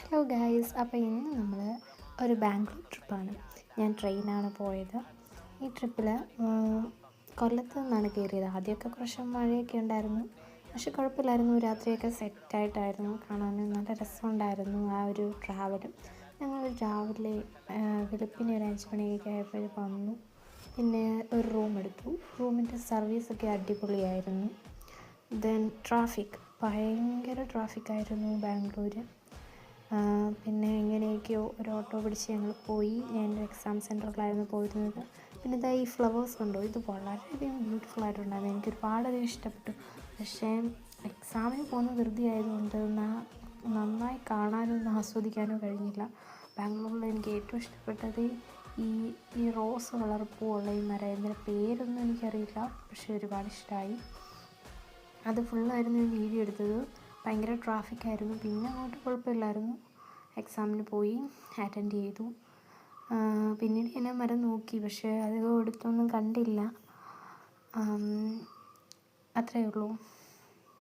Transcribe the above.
Hello guys, അപ്പോൾ ഇന്ന് നമ്മൾ ഒരു ബാംഗ്ലൂർ ട്രിപ്പാണ്. ഞാൻ ട്രെയിനാണ് പോയത്. ഈ ട്രിപ്പിൽ കൊല്ലത്ത് നിന്നാണ് കയറിയത്. ആദ്യമൊക്കെ കുറച്ച് മഴയൊക്കെ ഉണ്ടായിരുന്നു, പക്ഷെ കുഴപ്പമില്ലായിരുന്നു. രാത്രിയൊക്കെ സെറ്റായിട്ടായിരുന്നു, കാണാൻ നല്ല രസമുണ്ടായിരുന്നു ആ ഒരു ട്രാവലും. ഞങ്ങൾ രാവിലെ വെളുപ്പിന് ഒരു 5 മണിയൊക്കെ ആയപ്പോൾ വന്നു. പിന്നെ ഒരു റൂം എടുത്തു. റൂമിൻ്റെ സർവീസൊക്കെ അടിപൊളിയായിരുന്നു. ദെൻ ഭയങ്കര ട്രാഫിക്കായിരുന്നു ബാംഗ്ലൂർ. പിന്നെ എങ്ങനെയൊക്കെയോ ഒരു ഓട്ടോ പിടിച്ച് ഞങ്ങൾ പോയി. ഞാൻ എക്സാം സെൻറ്ററിലായിരുന്നു പോയിരുന്നത്. പിന്നെ ഇതാ ഈ ഫ്ലവേഴ്സ് കണ്ടോ, ഇത് വളരെയധികം ബ്യൂട്ടിഫുൾ ആയിട്ടുണ്ടായിരുന്നു. എനിക്ക് ഒരുപാടധികം ഇഷ്ടപ്പെട്ടു. പക്ഷേ എക്സാമിന് പോകുന്ന ധൃതി ആയതുകൊണ്ട് നന്നായി കാണാനോ ആസ്വദിക്കാനോ കഴിഞ്ഞില്ല. ബാംഗ്ലൂരിൽ എനിക്ക് ഏറ്റവും ഇഷ്ടപ്പെട്ടത് ഈ റോസ് കളർ പൂവുള്ള ഈ മരം, ഇതിൻ്റെ പേരൊന്നും എനിക്കറിയില്ല, പക്ഷേ ഒരുപാട് ഇഷ്ടമായി. അത് ഫുള്ളായിരുന്നു ഞാൻ വീഡിയോ എടുത്തത്. ഭയങ്കര ട്രാഫിക്കായിരുന്നു. പിന്നെ അങ്ങോട്ട് കുഴപ്പമില്ലായിരുന്നു. എക്സാമിന് പോയി, അറ്റൻഡ് ചെയ്തു. പിന്നീട് ഞാൻ മരം നോക്കി, പക്ഷേ അധികം എടുത്തൊന്നും കണ്ടില്ല. അത്രയേ ഉള്ളൂ.